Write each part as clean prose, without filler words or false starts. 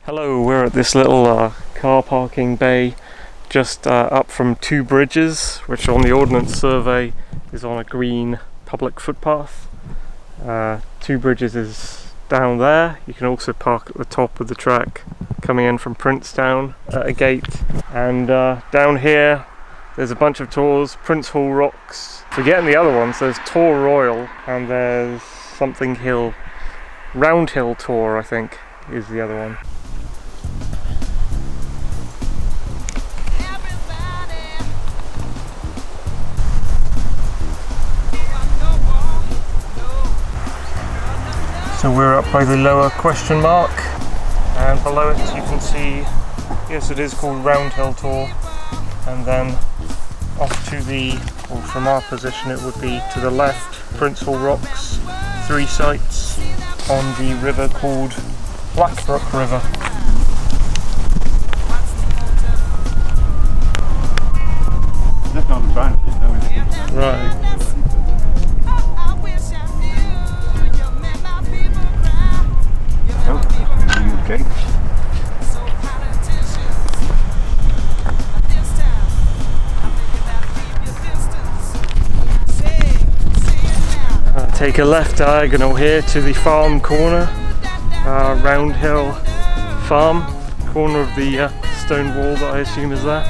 Hello, we're at this little car parking bay just up from two bridges, which on the Ordnance Survey is on a green public footpath. Two bridges is down there. You can also park at the top of the track coming in from Princetown at a gate. And down here there's a bunch of tours, Princehall Rocks. Forgetting the other ones, there's Tour Royal and there's something hill. Roundhill Tour, I think, is the other one. So we're up by the lower question mark, and below it you can see, yes, it is called Roundhill Tour, and then off to the, or from our position it would be to the left, Princehall Rocks, 3 sites on the river called Blackbrook River. That's on the bank, isn't it? Right. Okay. Take a left diagonal here to the farm corner, Roundhill Farm, corner of the stone wall that I assume is there.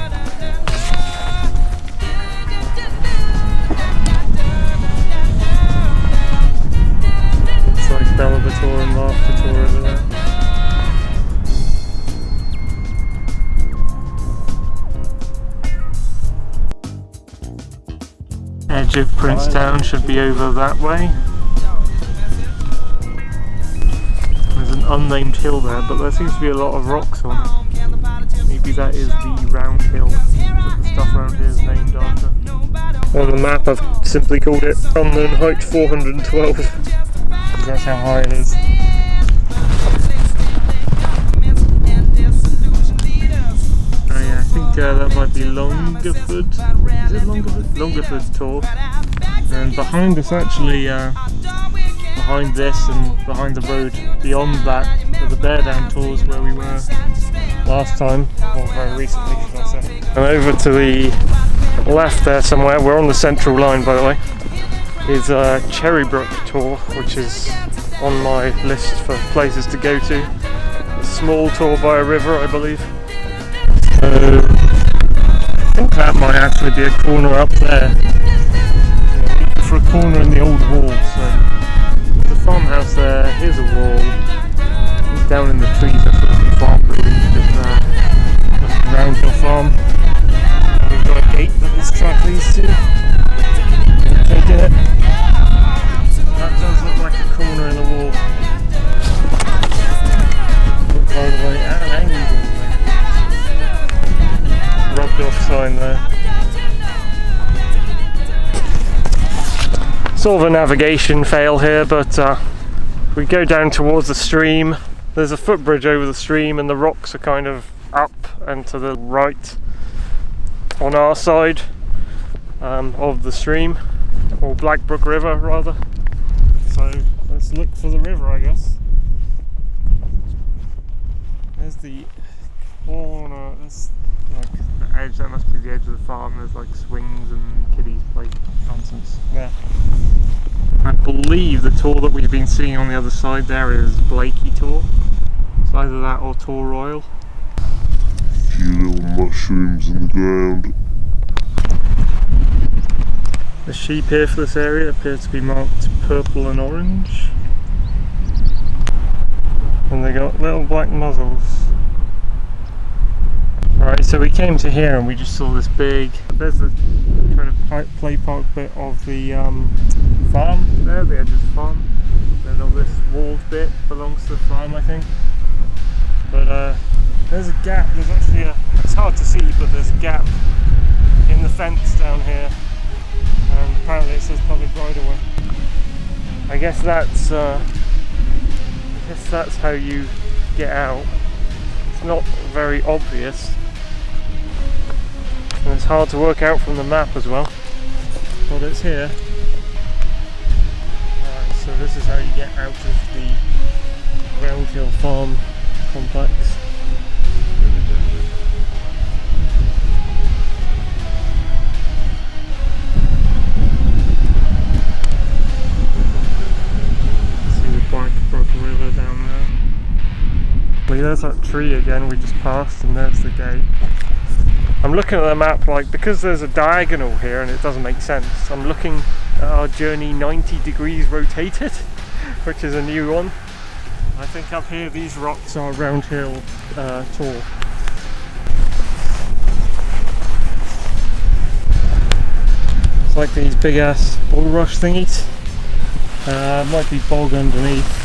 Looks like Bellabator and Laughter over there. Edge of Princetown should be over that way. There's an unnamed hill there, but there seems to be a lot of rocks on it. Maybe that is the round hill that the stuff around here is named after. On the map I've simply called it unknown height 412, because that's how high it is. Oh yeah, I think that might be Longerford. Is it Longerford? Longerford Tour. And behind us actually, behind this and behind the road beyond that are the Bear Down tours where we were last time, or very recently should I say. And over to the left there somewhere, we're on the central line by the way, is Cherrybrook Tour, which is on my list for places to go to. A small tour by a river, I believe. So I think that might actually be a corner up there. For a corner in the old wall, so there's a farmhouse there, here's a wall, and down in the trees that's got some farm buildings just there. That's the Roundhill Farm. And we've got a gate that this track leads to. Taking it. That does look like a corner in the wall. Look by the way, at an angle. Rubbed off sign there. Sort of a navigation fail here, but we go down towards the stream. There's a footbridge over the stream and the rocks are kind of up and to the right on our side of the stream, or Blackbrook River rather. So let's look for the river, I guess. There's the corner, that's like the edge, that must be the edge of the farm. There's like swings and kiddies play nonsense there. I believe the tour that we've been seeing on the other side there is Blakey Tour. It's either that or Tour Royal. A few little mushrooms in the ground. The sheep here for this area appear to be marked purple and orange. And they got little black muzzles. Alright, so we came to here and we just saw this big, there's the kind of play park bit of the farm there, the edge of the farm. Then all this walled bit belongs to the farm, I think. But there's a gap, there's actually it's hard to see, but there's a gap in the fence down here. And apparently it says public right of way. I guess that's how you get out. It's not very obvious. And it's hard to work out from the map as well, but it's here. So this is how you get out of the Roundhill Farm complex. there's that tree again we just passed, and there's the gate. I'm looking at the map, like, because there's a diagonal here and it doesn't make sense, I'm looking at our journey 90 degrees rotated, which is a new one. I think up here these rocks are Roundhill tall. It's like these big ass bulrush thingies. Might be bog underneath,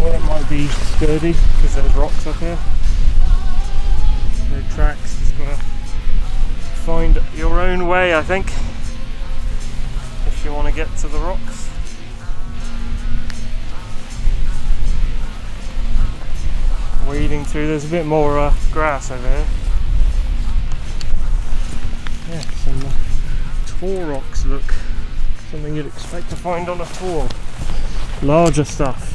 or it might be sturdy because there's rocks up here. No tracks, just gotta find your own way, I think, if you want to get to the rocks. Wading through, there's a bit more grass over here. Yeah, some tall rocks, look. Something you'd expect to find on a tour. Larger stuff.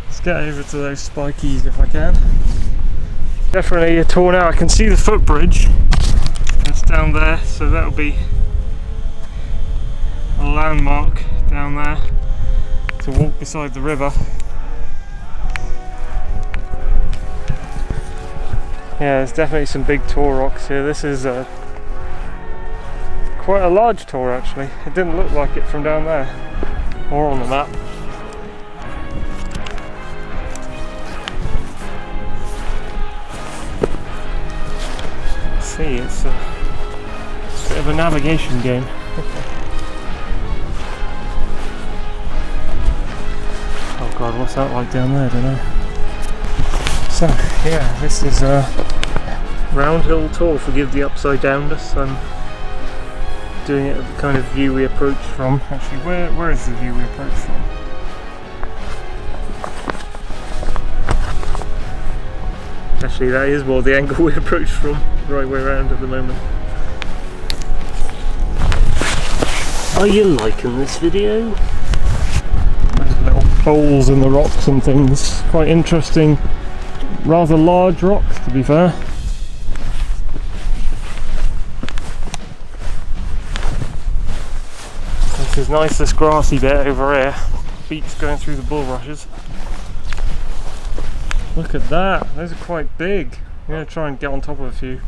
Let's get over to those spikies if I can. Definitely a tour now. I can see the footbridge. It's down there, so that'll be a landmark down there to walk beside the river. Yeah, there's definitely some big tour rocks here. This is quite a large tour actually. It didn't look like it from down there or on the map. Let's see, it's a bit of a navigation game. Oh god, what's that like down there? I don't know. So yeah, this is a Roundhill tour. Forgive the upside downness. I'm doing it at the kind of view we approach from. Actually, where is the view we approach from? Actually, that is more the angle we approach from, right way around at the moment. Are you liking this video? There's little holes in the rocks and things. Quite interesting, rather large rocks to be fair. This is nice, this grassy bit over here. Feet's going through the bulrushes. Look at that, those are quite big. I'm going to try and get on top of a few.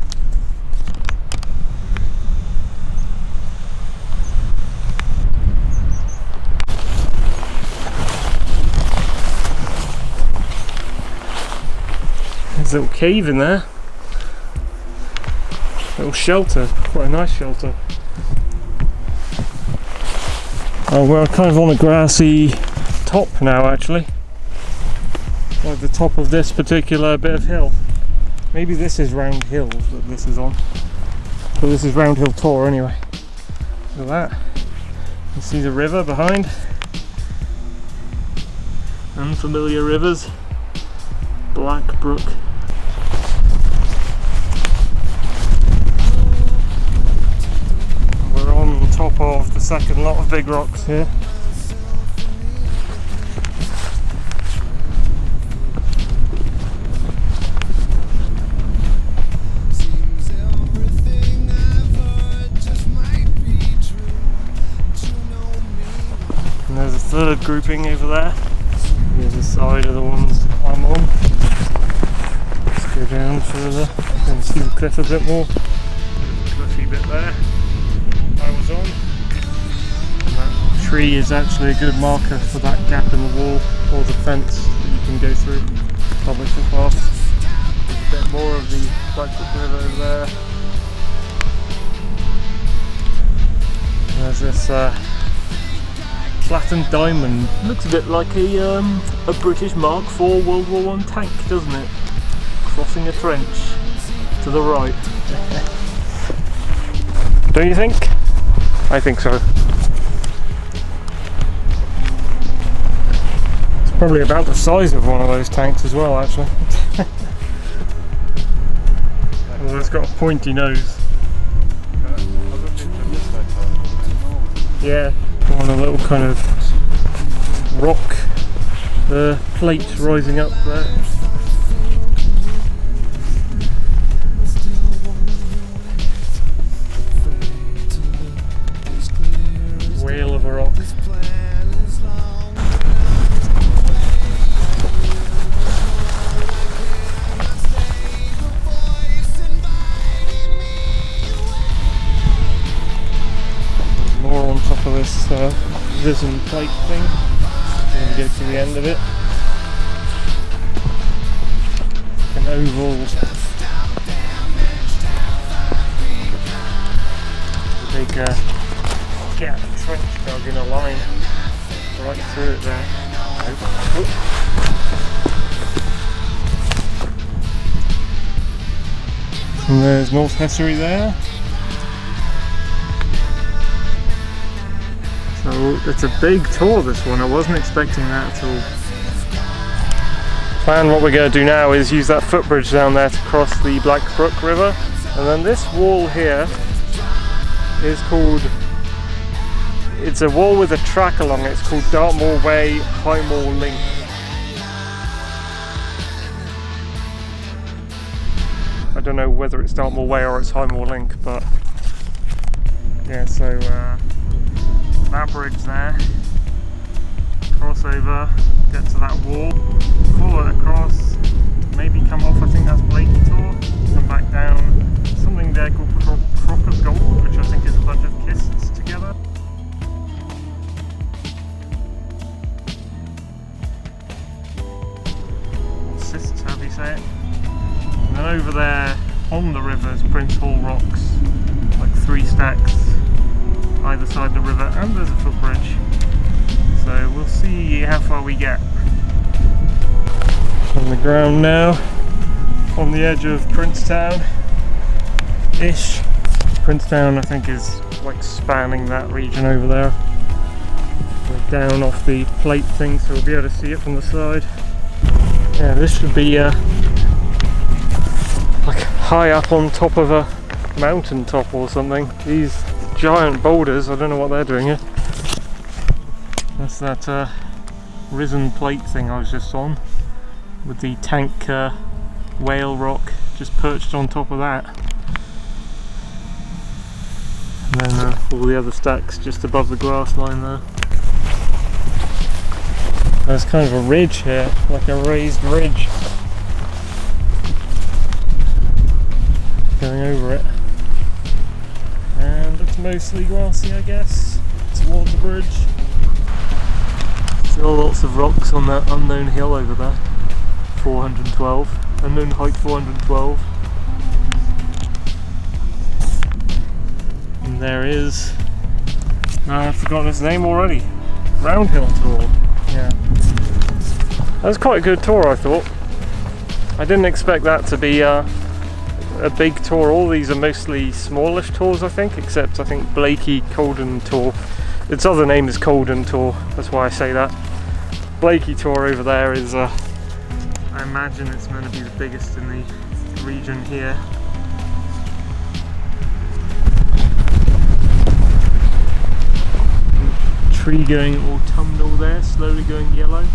There's a little cave in there. Little shelter, quite a nice shelter. Oh, we're kind of on a grassy top now actually. Like the top of this particular bit of hill. Maybe this is Roundhill that this is on. But this is Roundhill Tor anyway. Look at that. You see the river behind. Unfamiliar rivers. Black Brook. We're on top of the second lot of big rocks here. And there's a third grouping over there. Here's the side of the ones I'm on. Let's go down further and see the cliff a bit more. There's a cliffy bit there I was on. And that tree is actually a good marker for that gap in the wall or the fence that you can go through. Public footpath. There's a bit more of the Blackbrook River over there. And there's this flattened diamond. Looks a bit like a British Mark IV World War I tank, doesn't it? Crossing a trench to the right. Don't you think? I think so. It's probably about the size of one of those tanks as well, actually. Well, it's got a pointy nose. Yeah. On a little kind of rock plate rising up there. Whale of a rock. risen plate thing. And we go to the end of it. An oval. A big gap trench dug in a line right through it there. And there's North Hessery there. So it's a big tour, this one. I wasn't expecting that at all. Plan what we're going to do now is use that footbridge down there to cross the Black Brook River. And then this wall here is called, it's a wall with a track along it. It's called Dartmoor Way Highmoor Link. I don't know whether it's Dartmoor Way or it's Highmoor Link, but yeah, so that bridge there, cross over, get to that wall, follow it across, maybe come off, I think that's Blakey Tor, come back down, something there called Crock of Gold, which I think is a bunch of kists together. Or cysts, however you say it. And then over there on the river is Princehall rocks, like 3 stacks either side the river, and there's a footbridge. So we'll see how far we get. On the ground now, on the edge of Princetown-ish. Princetown I think is like spanning that region over there. We're down off the plate thing so we'll be able to see it from the side. Yeah, this should be like high up on top of a mountain top or something. These giant boulders, I don't know what they're doing here. That's that risen plate thing I was just on, with the tank whale rock just perched on top of that. And then all the other stacks just above the grass line there. There's kind of a ridge here, like a raised ridge going over it. And it's mostly grassy, I guess, towards the bridge. Still lots of rocks on that unknown hill over there. 412. Unknown height 412. And there is... I've forgotten his name already. Roundhill tour. Yeah. That was quite a good tour, I thought. I didn't expect that to be a big tour. All these are mostly smallish tours, I think, except I think Blakey Colden Tour. Its other name is Colden Tour, that's why I say that. Blakey Tour over there is, I imagine it's meant to be the biggest in the region here. Tree going autumnal there, slowly going yellow.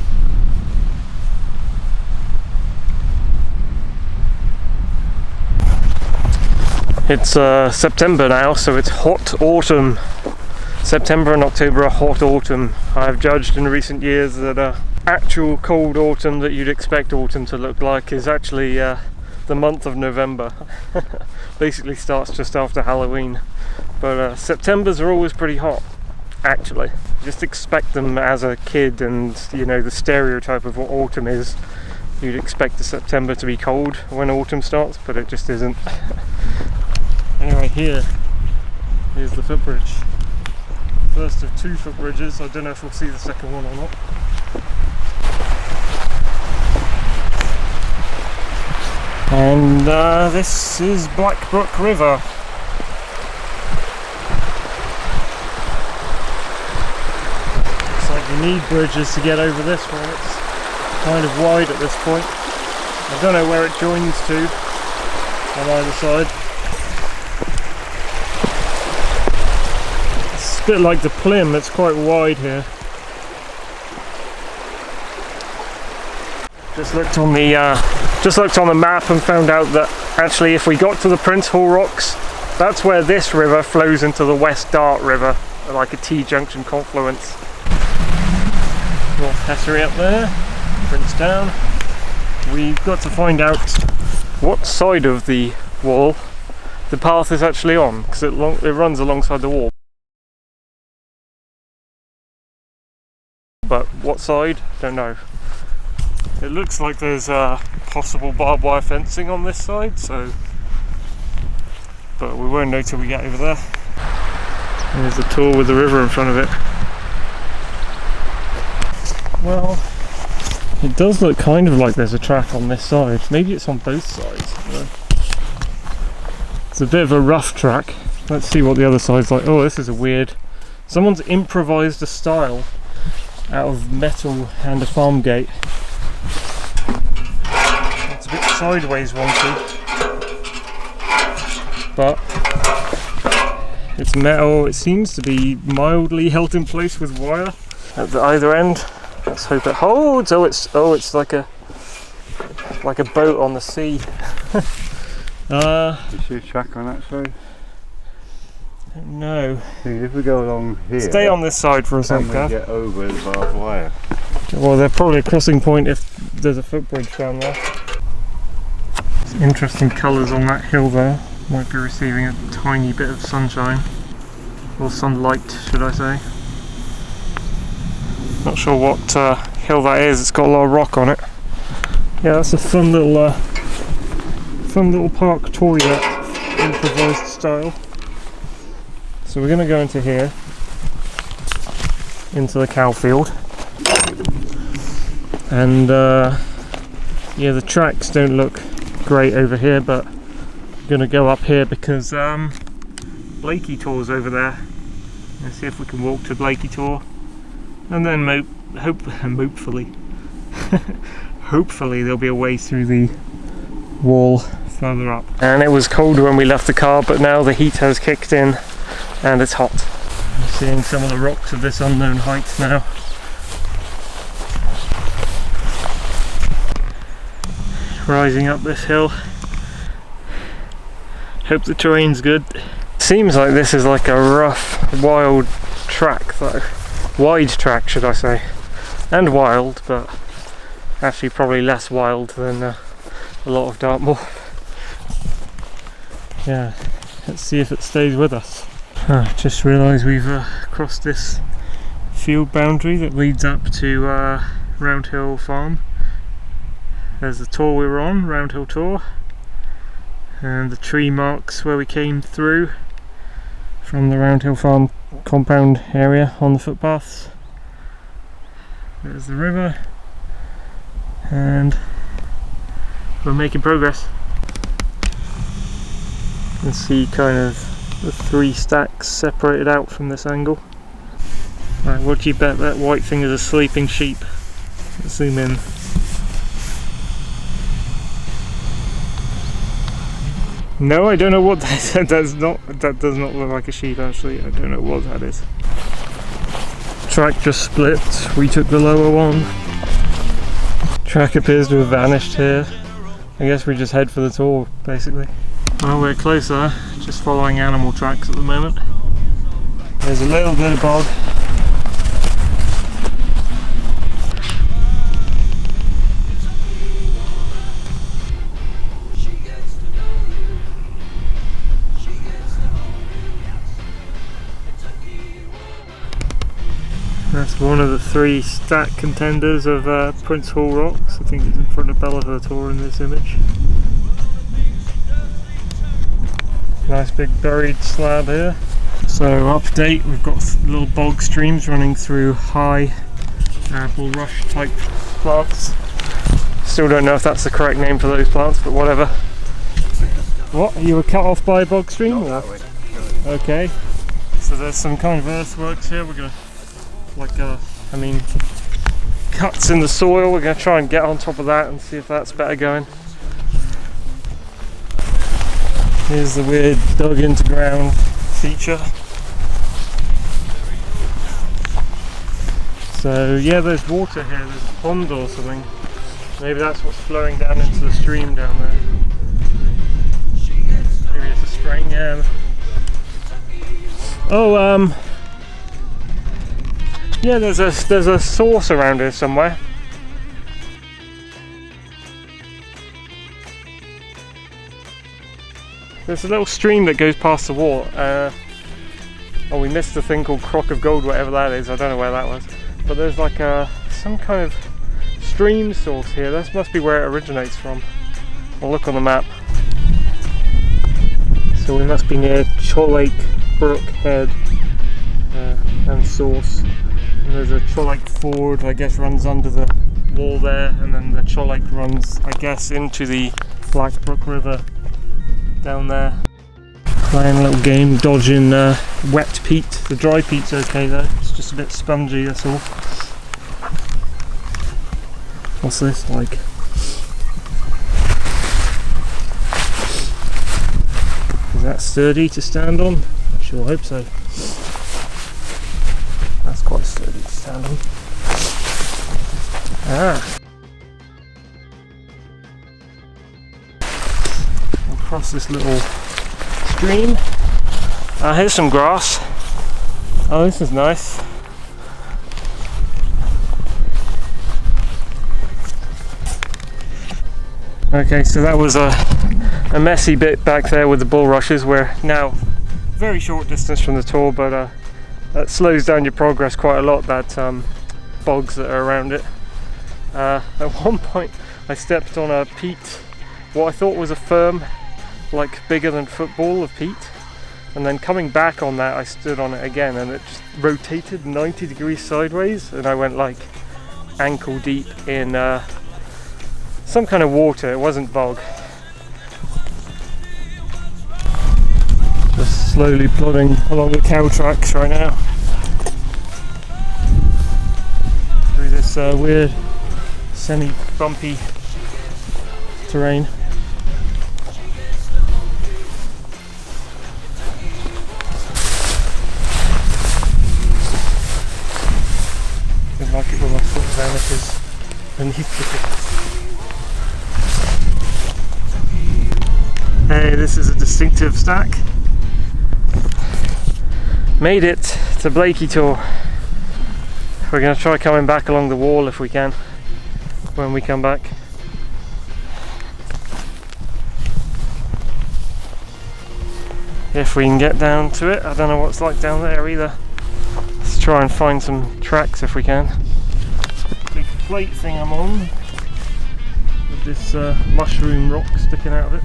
It's September now, so it's hot autumn. September and October are hot autumn. I've judged in recent years that actual cold autumn that you'd expect autumn to look like is actually the month of November. Basically starts just after Halloween. But Septembers are always pretty hot, actually. Just expect them as a kid, and you know the stereotype of what autumn is. You'd expect the September to be cold when autumn starts, but it just isn't. Anyway, here's the footbridge. First of 2 footbridges. I don't know if we'll see the second one or not. And this is Black Brook River. Looks like you need bridges to get over this one. It's kind of wide at this point. I don't know where it joins to on either side. It's a bit like the Plym, it's quite wide here. Just looked on the map and found out that actually if we got to the Princehall rocks, that's where this river flows into the West Dart River, like a T-junction confluence. North Hessery up there, Princetown. We've got to find out what side of the wall the path is actually on, because it runs alongside the wall. what side, don't know. It looks like there's possible barbed wire fencing on this side, so, but we won't know till we get over there. There's the tor with the river in front of it. Well, it does look kind of like there's a track on this side. Maybe it's on both sides. It's a bit of a rough track. Let's see what the other side's like. Oh, this is a weird... Someone's improvised a style out of metal and a farm gate. It's a bit sideways wonky, but it's metal. It seems to be mildly held in place with wire at the either end. Let's hope it holds. It's like a boat on the sea. You see a track on that side? No. If we go along here, stay on this side for a second. Then we get over the barbed wire. Well, they're probably a crossing point if there's a footbridge down there. Some interesting colours on that hill there. Might be receiving a tiny bit of sunshine, or sunlight, should I say. Not sure what hill that is. It's got a lot of rock on it. Yeah, that's a fun little park toilet, improvised style. So we're going to go into here, into the cow field, and yeah, the tracks don't look great over here, but I'm going to go up here because Blakey Tor's over there. Let's see if we can walk to Blakey Tor, and then hopefully there'll be a way through the wall further up. And it was cold when we left the car, but now the heat has kicked in and it's hot. I'm seeing some of the rocks of this unknown height now. Rising up this hill. Hope the terrain's good. Seems like this is like a rough, wild track though. Wide track, should I say. And wild, but actually probably less wild than a lot of Dartmoor. Yeah, let's see if it stays with us. Just realised we've crossed this field boundary that leads up to Roundhill farm. There's the tor we were on, Roundhill tor, and the tree marks where we came through from the Roundhill farm compound area on the footpaths. There's the river, and we're making progress. You can see kind of the three stacks separated out from this angle. Right, what do you bet that white thing is? A sleeping sheep. Let's zoom in. No, I don't know what that is. That does not look like a sheep actually. I don't know what that is. Track just split. We took the lower one. Track appears to have vanished here. I guess we just head for the tor basically. Well, we're closer, just following animal tracks at the moment. There's a little bit of bog. That's one of the three stack contenders of Princehall rocks. I think it's in front of Bella Tor in this image. Nice big buried slab here. So update, we've got little bog streams running through high bulrush type plants. Still don't know if that's the correct name for those plants, but whatever. What? You were cut off by a bog stream? Or? Okay. So there's some kind of earthworks here. We're gonna, cuts in the soil. We're gonna try and get on top of that and see if that's better going. Here's the weird dug into ground feature. So yeah, there's water here, there's a pond or something. Maybe that's what's flowing down into the stream down there. Maybe it's a spring, yeah. Oh, yeah, there's a source around here somewhere. There's a little stream that goes past the wall. Oh, we missed a thing called Crock of Gold, whatever that is. I don't know where that was. But there's like some kind of stream source here. This must be where it originates from. I'll look on the map. So we must be near Lake Brook Head and source. And there's a Lake Ford, I guess, runs under the wall there, and then the Lake runs, I guess, into the Blackbrook River down there. Playing a little game, dodging wet peat. The dry peat's okay though, it's just a bit spongy, that's all. What's this like? Is that sturdy to stand on? I sure hope so. That's quite sturdy to stand on. Ah! We'll cross this little stream. Here's some grass. Oh, this is nice. Okay, so that was a messy bit back there with the bulrushes. We're now very short distance from the tour, but that slows down your progress quite a lot, that bogs that are around it. At one point I stepped on a peat, what I thought was a firm, like bigger than football of peat, and then coming back on that I stood on it again and it just rotated 90 degrees sideways, and I went like ankle deep in some kind of water. It wasn't bog. Just slowly plodding along the cow tracks right now through this weird semi-bumpy terrain. I like it when my foot vanishes beneath the picture. Hey, this is a distinctive stack. Made it to Blakey tour. We're going to try coming back along the wall if we can when we come back. If we can get down to it. I don't know what it's like down there either. Let's try and find some tracks if we can. Big plate thing I'm on with this mushroom rock sticking out of it.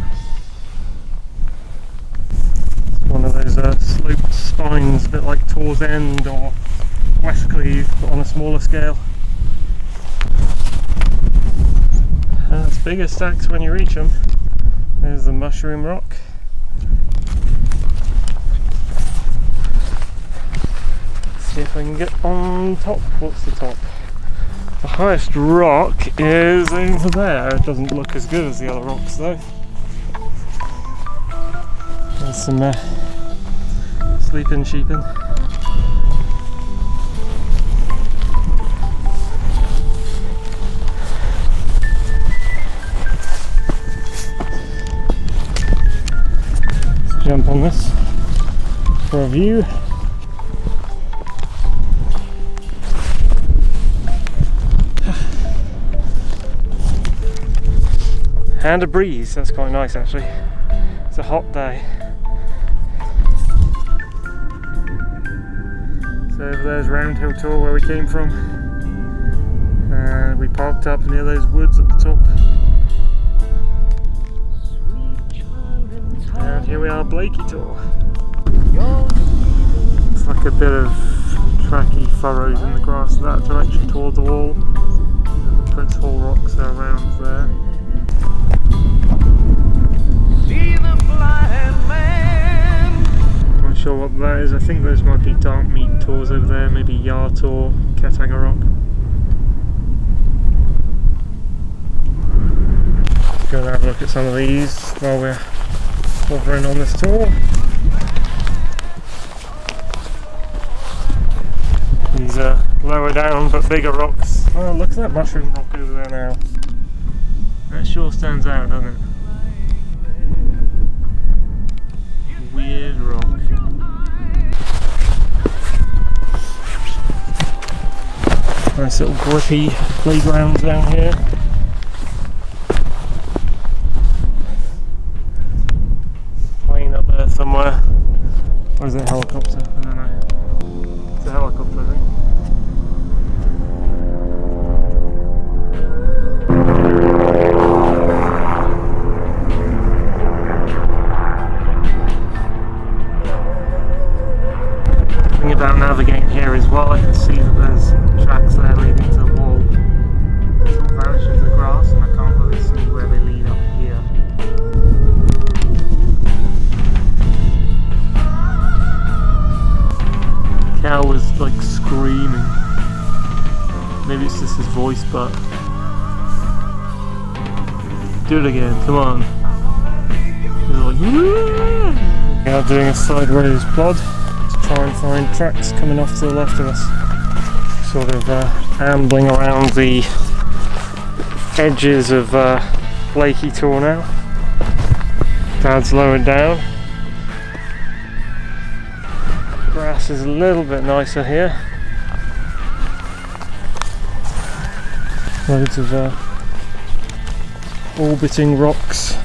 One of those sloped spines, a bit like Tor's End or Westcleave, but on a smaller scale. It's bigger stacks when you reach them. There's the mushroom rock. Let's see if I can get on top. What's the top? The highest rock is over there. It doesn't look as good as the other rocks though. There's some sleeping sheeping. Let's jump on this for a view. And a breeze, that's quite nice actually. It's a hot day. So over there's Roundhill tour where we came from. And we parked up near those woods at the top. And here we are, Blakey tour. It's like a bit of tracky furrows in the grass that direction toward the wall. And the Princehall rocks are around there. Not sure what that is. I think those might be dark meat tours over there, maybe Yart or Katanga Rock. Go and have a look at some of these while we're hovering on this tour. These are lower down but bigger rocks. Oh, look at that mushroom rock over there now. That sure stands out, doesn't it? Weird rock. Nice little grippy playgrounds down here. Plane up there somewhere. Or is it a helicopter? I don't know. It's a helicopter, I think. thing about navigating here as well, I can see that there's tracks there leading to the wall. They all vanish into the grass and I can't really see where they lead up here. The cow was like screaming. Maybe it's just his voice, but... Do it again, come on. He's like, yeah! Now doing a sideways plod to try and find tracks coming off to the left of us. Sort of ambling around the edges of Blakey Tor now. Dad's lowered down. Grass is a little bit nicer here. Loads of orbiting rocks.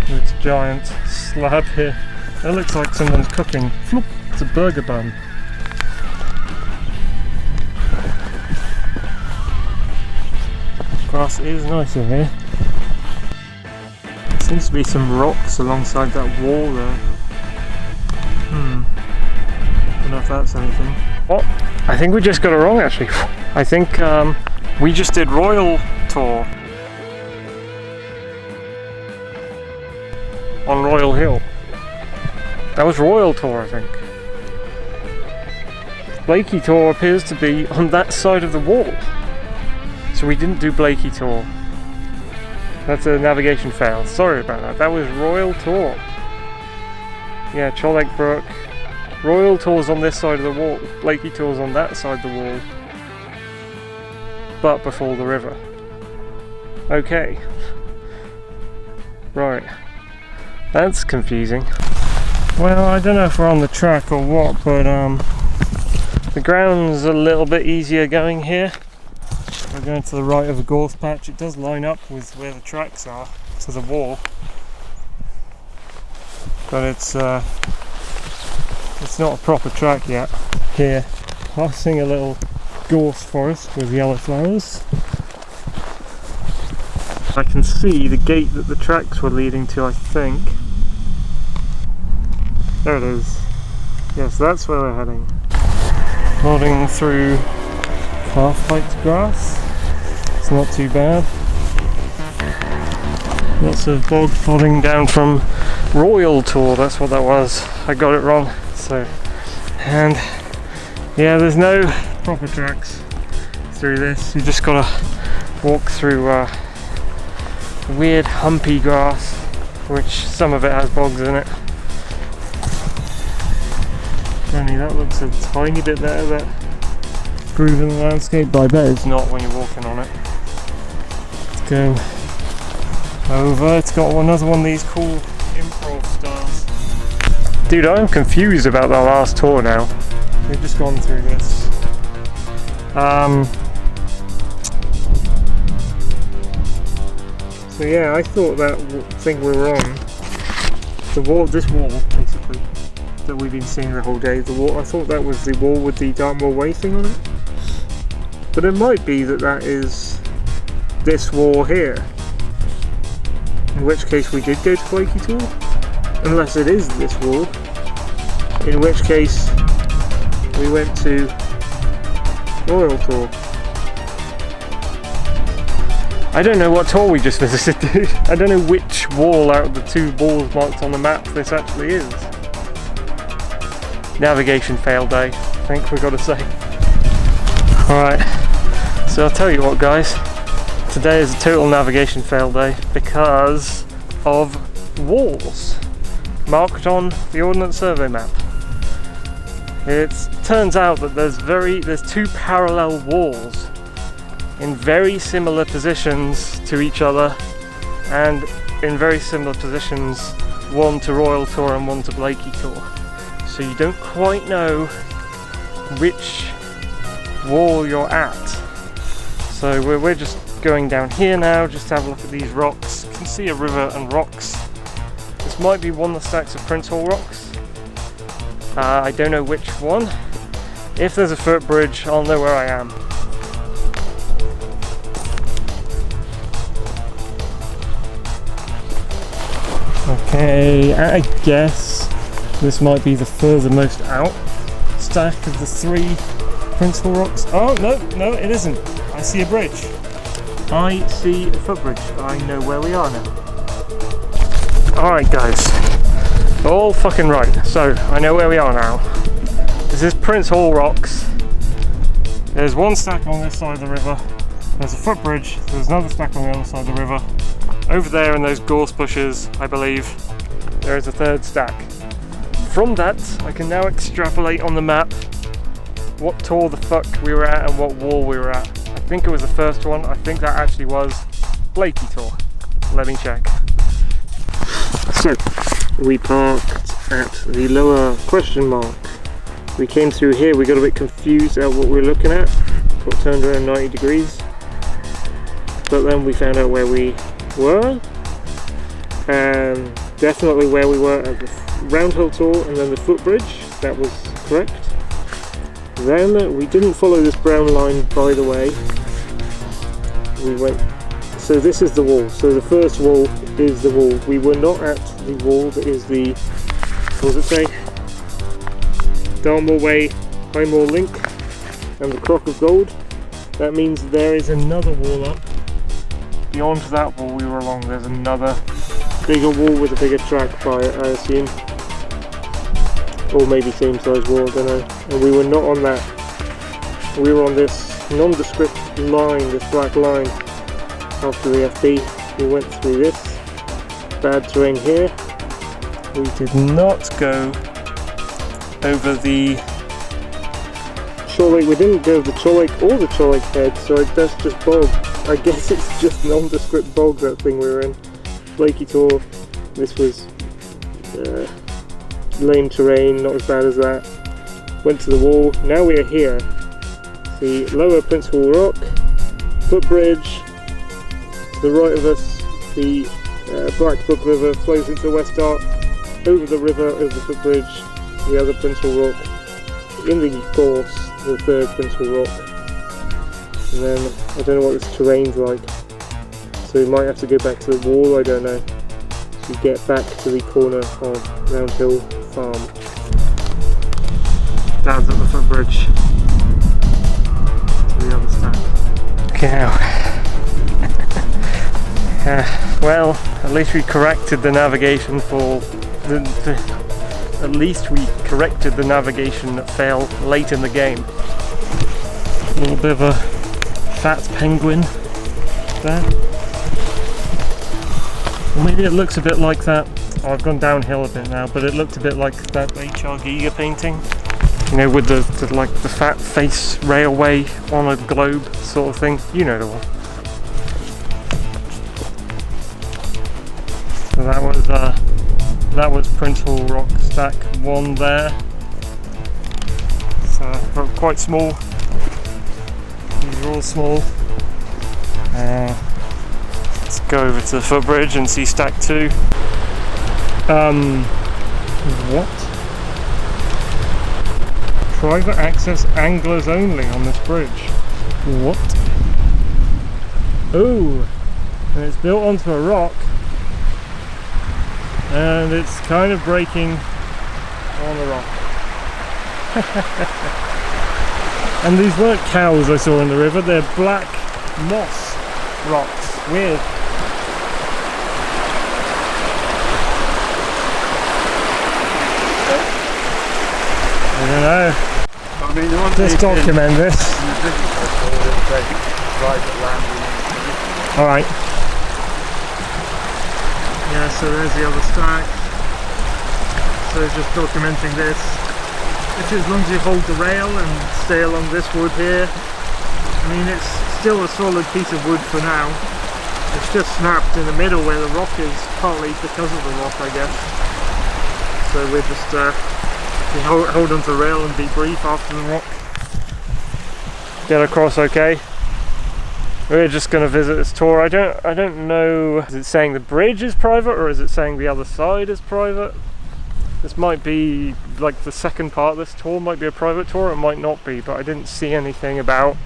This giant slab here. It looks like someone's cooking. Floop, it's a burger bun. Grass is nicer here. There seems to be some rocks alongside that wall there. Don't know if that's anything. Oh, I think we just got it wrong actually. I think we just did Royal Tor on Royal Hill. That was Royal Tor, I think. Blakey Tor appears to be on that side of the wall. So we didn't do Blakey Tor. That's a navigation fail. Sorry about that. That was Royal Tor. Yeah, Cholek Brook. Royal Tor's on this side of the wall. Blakey Tor's on that side of the wall. But before the river. Okay. Right. That's confusing. Well, I don't know if we're on the track or what, but the ground's a little bit easier going here. We're going to the right of a gorse patch. It does line up with where the tracks are to the wall, but it's not a proper track yet. Here, passing a little gorse forest with yellow flowers. I can see the gate that the tracks were leading to, I think. There it is. Yes, that's where we're heading. Plodding through calf-height grass. It's not too bad. Lots of bog plodding down from Royal Tor, that's what that was. I got it wrong. So, and yeah, there's no proper tracks through this. You just gotta walk through weird humpy grass, which some of it has bogs in it. Only that looks a tiny bit there, that groove in the landscape, but I bet it's not when you're walking on it. It's going over. It's got another one of these cool improv stars. Dude, I'm confused about that last tour now. We've just gone through this. So yeah, I thought that thing we were on, the wall, this wall basically, that we've been seeing the whole day, the wall, I thought that was the wall with the Dartmoor Way thing on it. But it might be that that is this wall here. In which case we did go to Blakey Tor. Unless it is this wall. In which case we went to Royal Tor. I don't know what tour we just visited, dude. I don't know which wall out of the two walls marked on the map this actually is. Navigation fail day, I think we've got to say. Alright, so I'll tell you what guys, today is a total navigation fail day because of walls marked on the Ordnance Survey map. It turns out that there's two parallel walls in very similar positions to each other and in very similar positions, one to Royal Tor and one to Blakey Tor. So you don't quite know which wall you're at. So we're just going down here now, just to have a look at these rocks. You can see a river and rocks. This might be one of the stacks of Princehall rocks. I don't know which one. If there's a footbridge, I'll know where I am. Okay, I guess this might be the furthermost out. stack of the 3 Princehall rocks. Oh, no, it isn't. I see a bridge. I see a footbridge. I know where we are now. Alright guys, all fucking right. So, I know where we are now. This is Princehall rocks. There's one stack on this side of the river. There's a footbridge. There's another stack on the other side of the river. Over there in those gorse bushes, I believe, there is a 3rd stack. From that, I can now extrapolate on the map what tor the fuck we were at and what wall we were at. I think it was the first one. I think that actually was Blakey tor. Let me check. So, we parked at the lower question mark. We came through here, we got a bit confused at what we were looking at. Got turned around 90 degrees. But then we found out where we were. And definitely where we were at the Roundhill tor and then the footbridge. That was correct. Then we didn't follow this brown line, by the way. We went, so this is the wall. So the first wall is the wall. We were not at the wall that is the, what does it say? Dartmoor Way, Highmoor Link, and the Crock of Gold. That means there is another wall up. Beyond that wall we were along, there's another bigger wall with a bigger track by it, I assume. Or maybe same size wall, I don't know. And we were not on that. We were on this nondescript line, this black line. After the FB, we went through this bad terrain here. We did not go over the Shore Lake. We didn't go over the Shore Lake or the Shore Lake head, so that's just bog. I guess it's just nondescript bog, that thing we were in. Blakey tor. This was lame terrain, not as bad as that. Went to the wall. Now we are here. The lower Princehall rock, footbridge. To the right of us, the Black Brook River flows into West Dart. Over the river, over the footbridge, the other Princehall rock. In the gorse, the 3rd Princehall rock. And then I don't know what this terrain's like. So we might have to go back to the wall, I don't know. To get back to the corner of Roundhill Farm. Dad's at the footbridge. To the other stack. Okay now. Well, at least we corrected the navigation for at least we corrected the navigation that failed late in the game. A little bit of a fat penguin there. Well, maybe it looks a bit like that. Oh, I've gone downhill a bit now, but it looked a bit like that H.R. Giger painting. You know, with the like the fat face railway on a globe sort of thing. You know the one. So that was Princehall rock stack 1 there. So quite small. These are all small. Let's go over to the footbridge and see stack 2. What? Private access anglers only on this bridge. What? Oh, and it's built onto a rock. And it's kind of breaking on the rock. And these weren't cows I saw in the river, they're black moss rocks. Weird. I don't know. I mean, Let's document this. Alright. Yeah, so there's the other stack. So just documenting this. Which, as long as you hold the rail and stay along this wood here, I mean, it's still a solid piece of wood for now. It's just snapped in the middle where the rock is, partly because of the rock, I guess. So we're just hold onto the rail and be brief after the rock. Get across okay. We're just going to visit this tor. I don't know, is it saying the bridge is private or is it saying the other side is private? This might be, like the second part of this tor might be a private tor, it might not be, but I didn't see anything about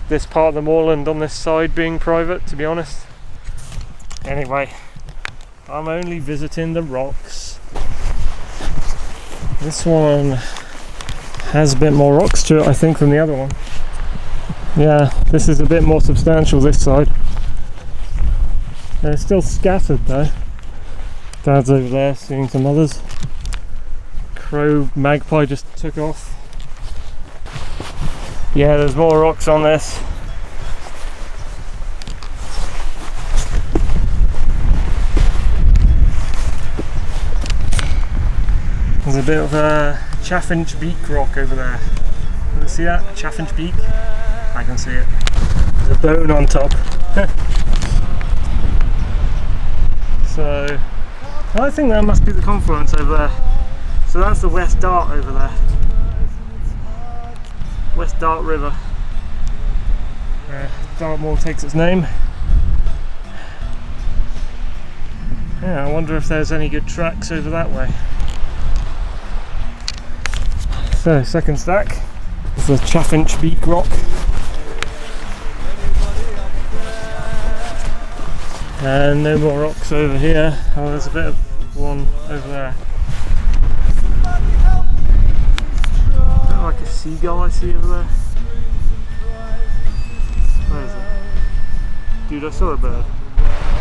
this part of the moorland on this side being private, to be honest. Anyway, I'm only visiting the rocks. This one has a bit more rocks to it, I think, than the other one. Yeah, this is a bit more substantial this side. They're still scattered though. Dad's over there seeing some others. Magpie just took off. Yeah, there's more rocks on this. There's a bit of a chaffinch beak rock over there. Can you see that? A chaffinch beak? I can see it. There's a bone on top. So, I think that must be the confluence over there. So that's the West Dart over there. West Dart River. Dartmoor takes its name. Yeah, I wonder if there's any good tracks over that way. So, second stack is the Chaffinch Beak Rock. And no more rocks over here. Oh, there's a bit of one over there. Is that like a seagull I see over there? Where is it? Dude, I saw a bird.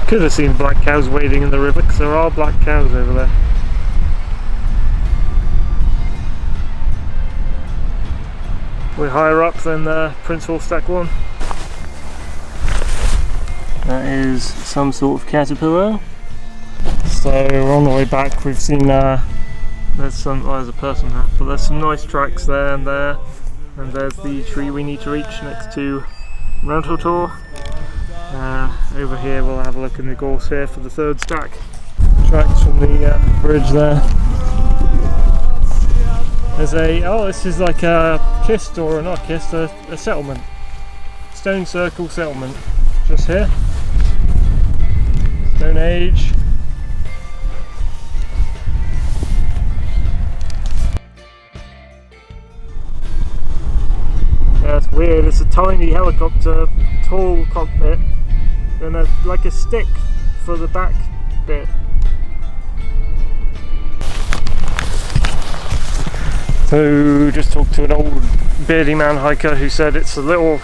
Could have seen black cows wading in the river because there are black cows over there. We're higher up than Princehall Stack 1. That is some sort of caterpillar. So we're on the way back. We've seen there's a person there, but there's some nice tracks there, and there's the tree we need to reach next to Roundhill Tor. Over here we'll have a look in the gorse here for the third stack. Tracks from the bridge there. There's this is like a kist, or not kist, a settlement. Stone Circle settlement. Just here. Stone Age. That's weird, it's a tiny helicopter, tall cockpit, and like a stick for the back bit. So just talked to an old beardy man hiker who said it's a little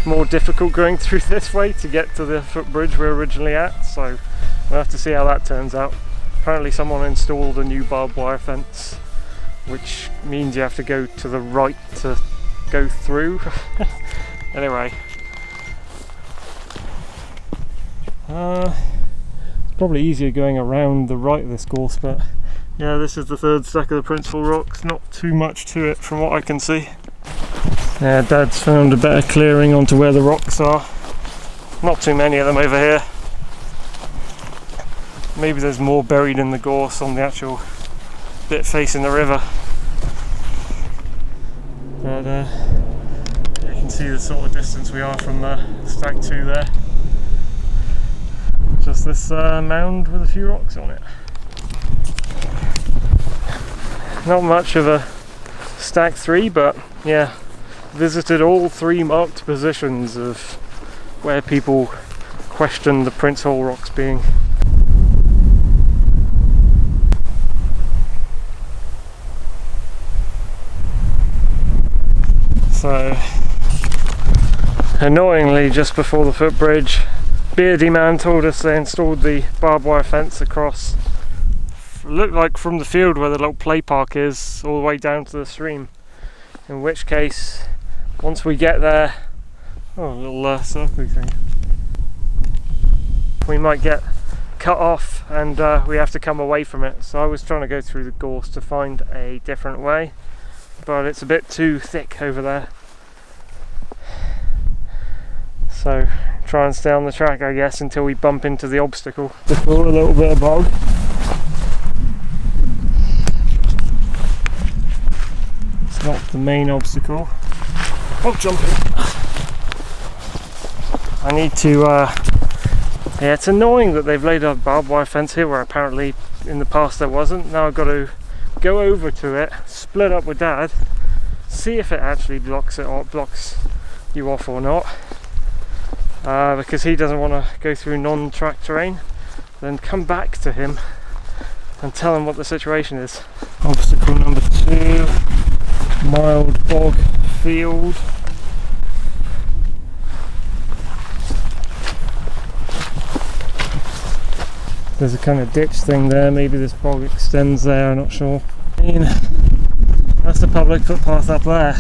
more difficult going through this way to get to the footbridge we're originally at, so we'll have to see how that turns out. Apparently someone installed a new barbed wire fence, which means you have to go to the right to go through. Anyway, it's probably easier going around the right of this course, but yeah, this is the third stack of the Princehall rocks. Not too much to it from what I can see. Yeah, Dad's found a better clearing onto where the rocks are. Not too many of them over here. Maybe there's more buried in the gorse on the actual bit facing the river. But you can see the sort of distance we are from stack 2 there. Just this mound with a few rocks on it. Not much of a stack 3, but yeah, visited all 3 marked positions of where people question the Princehall rocks being. So, annoyingly, just before the footbridge, beardy man told us they installed the barbed wire fence across, looked like from the field where the little play park is, all the way down to the stream. In which case, once we get there, oh, a little circly thing, we might get cut off and we have to come away from it. So I was trying to go through the gorse to find a different way, but it's a bit too thick over there. So try and stay on the track, I guess, until we bump into the obstacle. Before a little bit of bog. It's not the main obstacle. Oh, jumping! I need to. Yeah, it's annoying that they've laid a barbed wire fence here where apparently in the past there wasn't. Now I've got to go over to it, split up with Dad, see if it actually blocks it or blocks you off or not, because he doesn't want to go through non-track terrain. Then come back to him and tell him what the situation is. Obstacle number 2, mild bog field. There's a kind of ditch thing there, maybe this bog extends there, I'm not sure. I mean, that's the public footpath up there.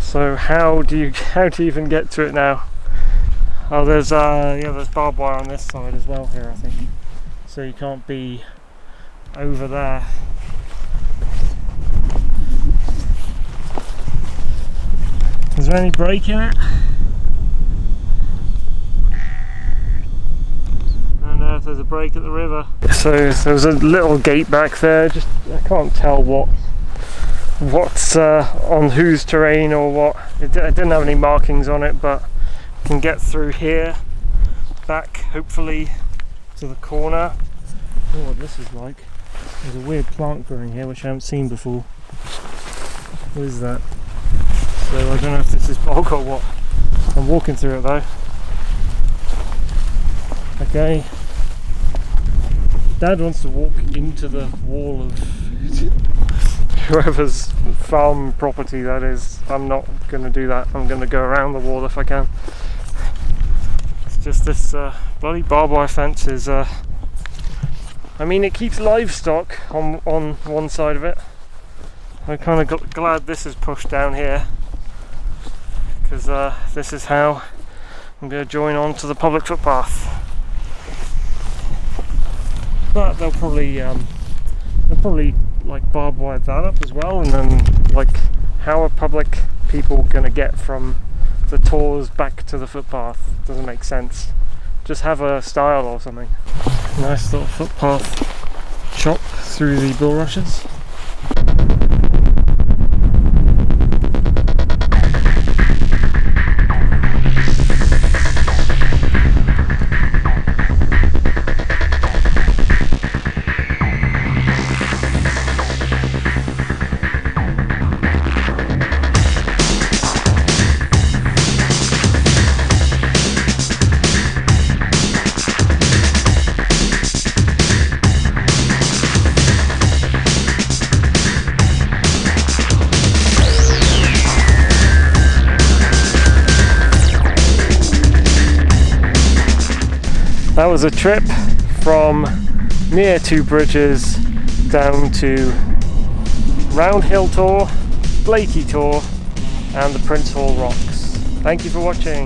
So how do you even get to it now? Oh, there's there's barbed wire on this side as well here, I think. So you can't be over there. Is there any break in it? I don't know if there's a break at the river. So there's a little gate back there. Just I can't tell what's on whose terrain or what. It didn't have any markings on it, but you can get through here, back hopefully to the corner. I don't know what this is like. There's a weird plant growing here which I haven't seen before. What is that? So I don't know if this is bog or what. I'm walking through it though. Okay. Dad wants to walk into the wall of whoever's farm property that is. I'm not going to do that. I'm going to go around the wall if I can. It's just this bloody barbed wire fence is I mean, it keeps livestock on one side of it. I'm kind of glad this is pushed down here, because this is how I'm going to join on to the public footpath. But they'll probably like barbed wire that up as well, and then like how are public people going to get from the tours back to the footpath? Doesn't make sense. Just have a stile or something. Nice little footpath chop through the bulrushes. That was a trip from near Two Bridges down to Roundhill Tour, Blakey Tour and the Princehall Rocks. Thank you for watching.